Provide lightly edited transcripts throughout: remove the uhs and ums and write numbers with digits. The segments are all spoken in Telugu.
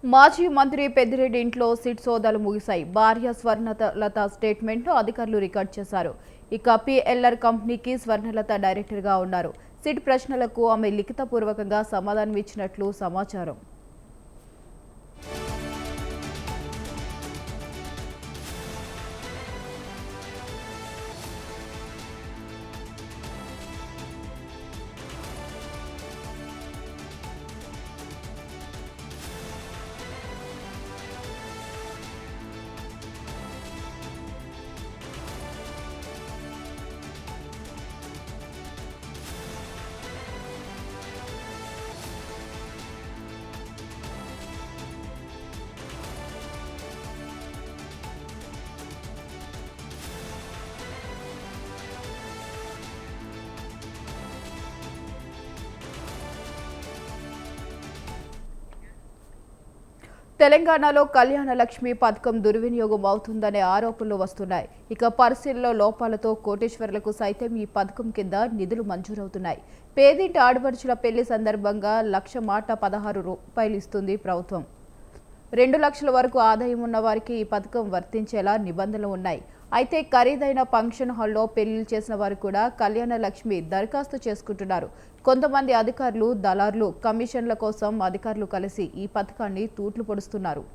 మాజీ మంత్రి పెద్దిరెడ్డి ఇంట్లో సిట్ సోదాలు ముగిశాయి. భార్య స్వర్ణలత స్టేట్మెంట్ అధికారులు రికార్డ్ చేశారు. ఇక పిఎల్ఆర్ కంపెనీకి స్వర్ణలత డైరెక్టర్గా ఉన్నారు. సిట్ ప్రశ్నలకు ఆమె లిఖితపూర్వకంగా సమాధానం ఇచ్చినట్లు సమాచారం. తెలంగాణలో కళ్యాణ లక్ష్మి పథకం దుర్వినియోగం అవుతుందనే ఆరోపణలు వస్తున్నాయి. ఇక పరిశీలనలో లోపాలతో కోటేశ్వర్లకు సైతం ఈ పథకం కింద నిధులు మంజూరవుతున్నాయి. పేదింటి ఆడపడుచుల పెళ్లి సందర్భంగా 1,00,000 మాట 16 రూపాయలు ఇస్తుంది ప్రభుత్వం. 2 లక్షల వరకు ఆదాయం ఉన్న వారికి ఈ పథకం వర్తించేలా నిబంధనలు ఉన్నాయి. అయితే ఖరీదైన ఫంక్షన్ హాల్లో పెళ్లిళ్లు చేసిన వారు కూడా కళ్యాణ లక్ష్మి దరఖాస్తు చేసుకుంటున్నారు. కొంతమంది అధికారులు, దళారులు కమిషన్ల కోసం అధికారులు కలిసి ఈ పథకాన్ని తూట్లు పొడుస్తున్నారు.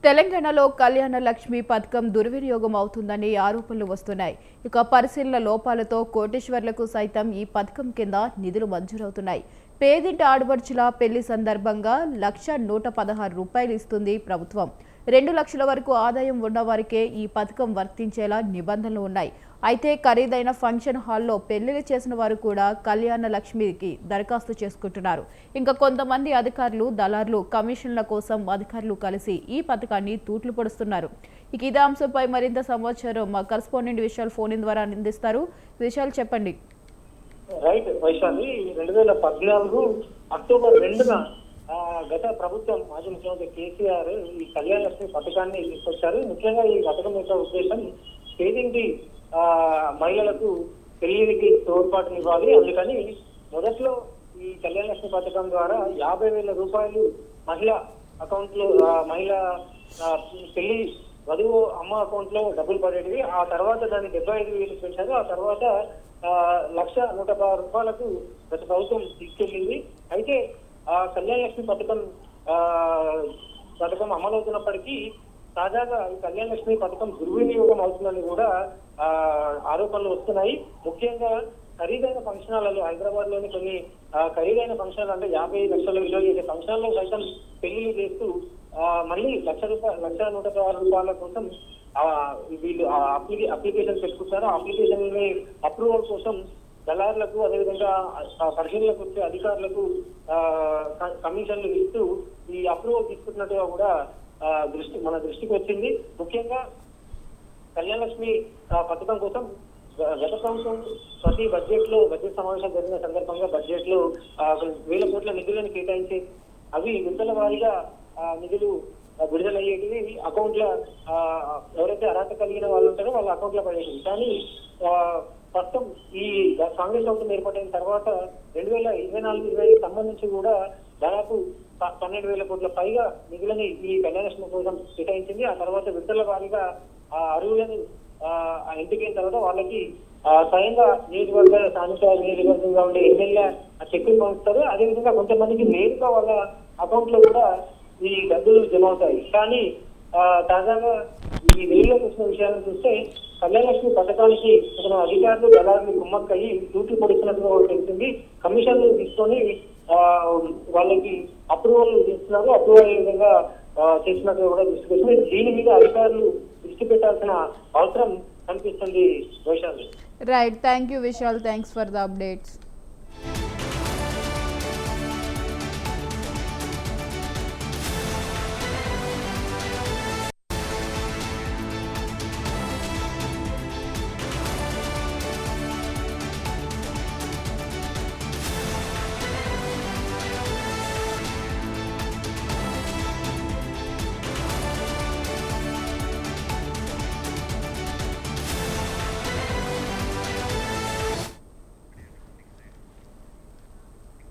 తెలంగాణలో కళ్యాణ లక్ష్మి పథకం దుర్వినియోగం అవుతుందని ఆరోపణలు వస్తున్నాయి. ఇక పరిశీలన లోపాలతో కోటేశ్వర్లకు సైతం ఈ పథకం కింద నిధులు మంజూరవుతున్నాయి. పేదింటి ఆడపడుచుల పెళ్లి సందర్భంగా 1,116 రూపాయలు ఇస్తుంది ప్రభుత్వం. 2 లక్షల వరకు ఆదాయం ఉన్నవారికే ఈ పథకం వర్తించేలా నిబంధనలు ఉన్నాయి. అయితే ఖరీదైన ఫంక్షన్ హాల్లో పెళ్లిళ్లు చేసిన వారు కూడా కళ్యాణ లక్ష్మికి దరఖాస్తు చేసుకుంటున్నారు. ఇంకా కొంతమంది అధికారులు, దళారులు కమిషన్ల కోసం అధికారులు కలిసి ఈ పథకాన్ని తూట్లు పొడుస్తున్నారు. ఇక ఇదే అంశంపై మరింత సమాచారం మా కరెస్పాండెంట్ విశాల్ ఫోన్ ద్వారా అందిస్తారు. విశాల్, చెప్పండి. రైట్ వైశాలి, 2014 అక్టోబర్ 2న గత ప్రభుత్వం మాజీ ముఖ్యమంత్రి కేసీఆర్ ఈ కళ్యాణ లక్ష్మి పథకాన్ని తీసుకొచ్చారు. ముఖ్యంగా ఈ పథకం యొక్క ఉద్దేశం పేదింటి మహిళలకు పెళ్లికి తోడ్పాటునివ్వాలి. అందుకని మొదట్లో ఈ కళ్యాణ లక్ష్మి పథకం ద్వారా 50,000 రూపాయలు మహిళ అకౌంట్ లో, మహిళ పెళ్లి వధువు అమ్మ అకౌంట్ లో డబ్బులు పడేటివి. ఆ తర్వాత దాన్ని 75,000 పెంచారు. ఆ తర్వాత 1,116 రూపాయలకు గత ప్రభుత్వం తీసుకెళ్లింది. అయితే ఆ కళ్యాణ లక్ష్మి పథకం అమలవుతున్నప్పటికీ తాజాగా ఈ కళ్యాణ లక్ష్మి పథకం దుర్వినియోగం అవుతుందని కూడా ఆరోపణలు వస్తున్నాయి. ముఖ్యంగా ఖరీదైన ఫంక్షన్ హాల్లో, హైదరాబాద్ లోని కొన్ని ఖరీదైన ఫంక్షన్ హాల్ అంటే 50 లక్షల విలువ చేసే ఫంక్షన్ హాల్లో సైతం పెళ్లిళ్ళు చేస్తూ మళ్ళీ 1,116 రూపాయల కోసం వీళ్ళు అప్లికేషన్ పెట్టుకుంటారు. ఆ అప్లికేషన్ అప్రూవల్ కోసం దళారులకు, అదేవిధంగా పరిశీలనకు వచ్చే అధికారులకు కమిషన్లు ఇస్తూ ఈ అప్రూవల్ తీసుకుంటున్నట్టుగా కూడా మన దృష్టికి వచ్చింది. ముఖ్యంగా కళ్యాణ లక్ష్మి పథకం కోసం గత ప్రభుత్వం ప్రతి బడ్జెట్ సమావేశం జరిగిన సందర్భంగా బడ్జెట్ లో 1,000 కోట్ల నిధులను కేటాయించి అవి విడతల వారీగా నిధులు విడుదలయ్యేటివి అకౌంట్ లో ఎవరైతే అర్హత కలిగిన వాళ్ళు ఉంటారో వాళ్ళ అకౌంట్ లో పడేది. కానీ ప్రస్తుతం ఈ కాంగ్రెస్ ప్రభుత్వం ఏర్పడిన తర్వాత 2024-25 సంబంధించి కూడా దాదాపు 12,000 కోట్ల పైగా నిధులని ఈ కళ్యాణ లక్ష్మి కోసం కేటాయించింది. ఆ తర్వాత విడతల వారీగా అర్హులను ఎంపికైన తర్వాత వాళ్ళకి స్వయంగా స్థానిక నియోజకవర్గంగా ఉండే ఎమ్మెల్యే చెక్కులు పంచుతారు. అదేవిధంగా కొంతమందికి నేరుగా వాళ్ళ అకౌంట్ లో కూడా ఈ డబ్బులు జమ అవుతాయి. కానీ తాజాగా ఈ వెలుగులోకి వచ్చిన విషయాలను చూస్తే కళ్యాణలక్ష్మి పథకానికి కొంత అధికారులు దళారులు కుమ్మక్కయ్యి డ్యూటీ పొడిచినట్టుగా కూడా తెలిసింది. కమిషన్లు తీసుకొని వాళ్ళకి అప్రూవల్ చేస్తున్నారు. అప్రూవల్ అయ్యే విధంగా చేసినట్టుగా కూడా దృష్టికి వచ్చింది. దీని మీద అధికారులు దృష్టి పెట్టాల్సిన అవసరం కనిపిస్తుంది. Vaishali. Right, thank you Vishal, thanks for the updates.